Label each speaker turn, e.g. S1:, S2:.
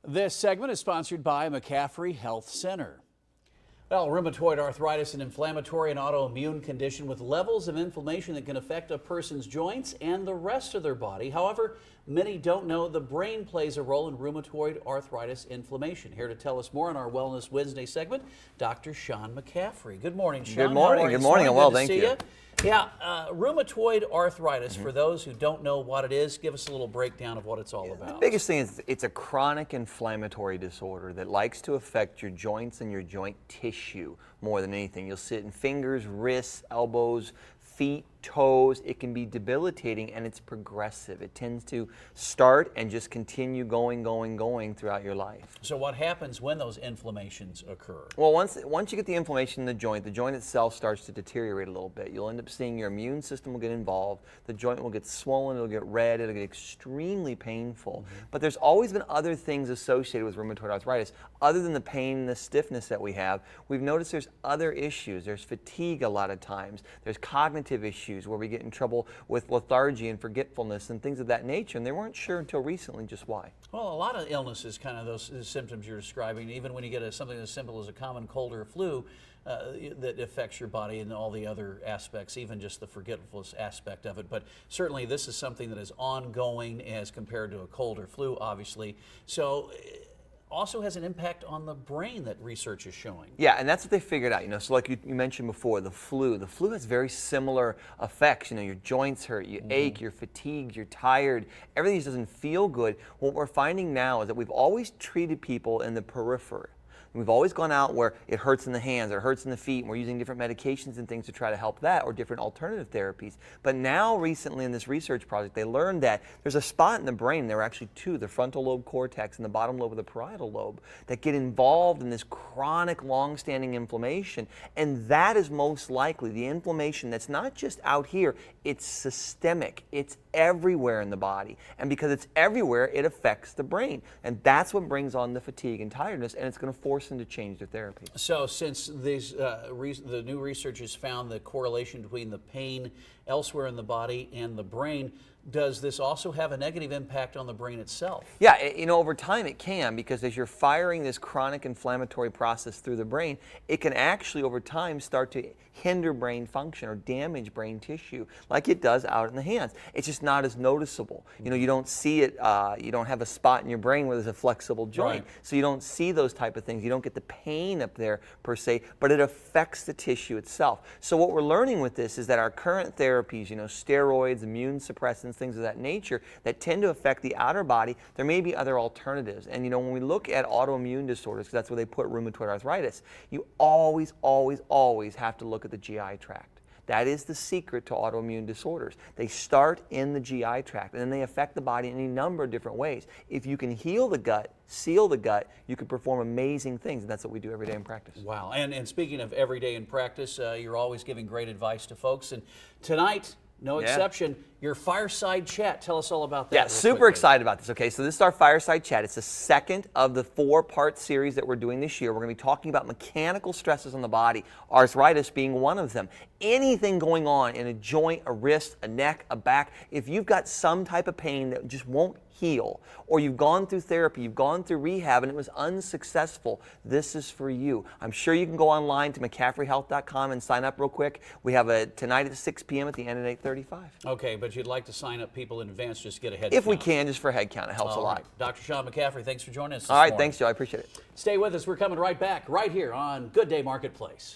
S1: This segment is sponsored by McCaffrey Health Center. Well, rheumatoid arthritis, an inflammatory and autoimmune condition with levels of inflammation that can affect a person's joints and the rest of their body. However, many don't know the brain plays a role in rheumatoid arthritis inflammation. Here to tell us more on our Wellness Wednesday segment, Dr. Sean McCaffrey. Good morning, Sean.
S2: Good morning. Good morning.
S1: I'm
S2: well, thank you.
S1: Yeah, rheumatoid arthritis, for those who don't know what it is, give us a little breakdown of what it's all about.
S2: The biggest thing is it's a chronic inflammatory disorder that likes to affect your joints and your joint tissue more than anything. You'll see it in fingers, wrists, elbows, feet, toes. It can be debilitating and it's progressive. It tends to start and just continue going throughout your life.
S1: So what happens when those inflammations occur?
S2: Well, once you get the inflammation in the joint itself starts to deteriorate a little bit. You'll end up seeing your immune system will get involved. The joint will get swollen, it'll get red, it'll get extremely painful. But there's always been other things associated with rheumatoid arthritis. Other than the pain and the stiffness that we have, we've noticed there's other issues. There's fatigue a lot of times. There's cognitive issues where we get in trouble with lethargy and forgetfulness and things of that nature, and they weren't sure until recently just why.
S1: Well, a lot of illnesses, kind of those symptoms you're describing, even when you get something as simple as a common cold or a flu, that affects your body and all the other aspects, even just the forgetfulness aspect of it. But certainly this is something that is ongoing as compared to a cold or flu, obviously. So also has an impact on the brain that research is showing.
S2: Yeah, and that's what they figured out. So like you mentioned before, the flu has very similar effects. Your joints hurt, you ache, you're fatigued, you're tired, everything just doesn't feel good. What we're finding now is that we've always treated people in the periphery. We've always gone out where it hurts in the hands or hurts in the feet, and we're using different medications and things to try to help that, or different alternative therapies. But now recently in this research project, they learned that there's a spot in the brain, there are actually two, the frontal lobe cortex and the bottom lobe of the parietal lobe, that get involved in this chronic, long-standing inflammation. And that is most likely the inflammation that's not just out here, it's systemic. It's everywhere in the body. And because it's everywhere, it affects the brain. And that's what brings on the fatigue and tiredness, and it's going to force them to change their therapy.
S1: So since these, the new research has found the correlation between the pain elsewhere in the body and the brain, does this also have a negative impact on the brain itself?
S2: Yeah, over time it can, because as you're firing this chronic inflammatory process through the brain, it can actually over time start to hinder brain function or damage brain tissue like it does out in the hands. It's just not as noticeable. You don't see it, you don't have a spot in your brain where there's a flexible joint,
S1: right.
S2: So you don't see those type of things. You don't get the pain up there per se, but it affects the tissue itself. So what we're learning with this is that our current therapies, steroids, immune suppressants, things of that nature that tend to affect the outer body, there may be other alternatives. And when we look at autoimmune disorders, 'cause that's where they put rheumatoid arthritis, you always have to look at the GI tract. That is the secret to autoimmune disorders. They start in the GI tract, and then they affect the body in a number of different ways. If you can heal the gut, seal the gut, you can perform amazing things, and that's what we do every day in practice.
S1: Wow, and speaking of every day in practice, you're always giving great advice to folks, and tonight, no exception, your fireside chat. Tell us all about that.
S2: Yeah, super excited about this. Okay, so this is our fireside chat. It's the second of the 4-part series that we're doing this year. We're going to be talking about mechanical stresses on the body, arthritis being one of them. Anything going on in a joint, a wrist, a neck, a back, if you've got some type of pain that just won't heal, or you've gone through therapy, you've gone through rehab and it was unsuccessful, this is for you. I'm sure you can go online to McCaffreyHealth.com and sign up real quick. We have a tonight at 6 p.m. at the end at 8:35.
S1: Okay, but you'd like to sign up people in advance just to get a head
S2: If
S1: count.
S2: we can, just for a head count. It helps a lot.
S1: Right. Dr. Sean McCaffrey, thanks for joining us this
S2: All right,
S1: morning.
S2: thanks, Joe. I appreciate it.
S1: Stay with us. We're coming right back right here on Good Day Marketplace.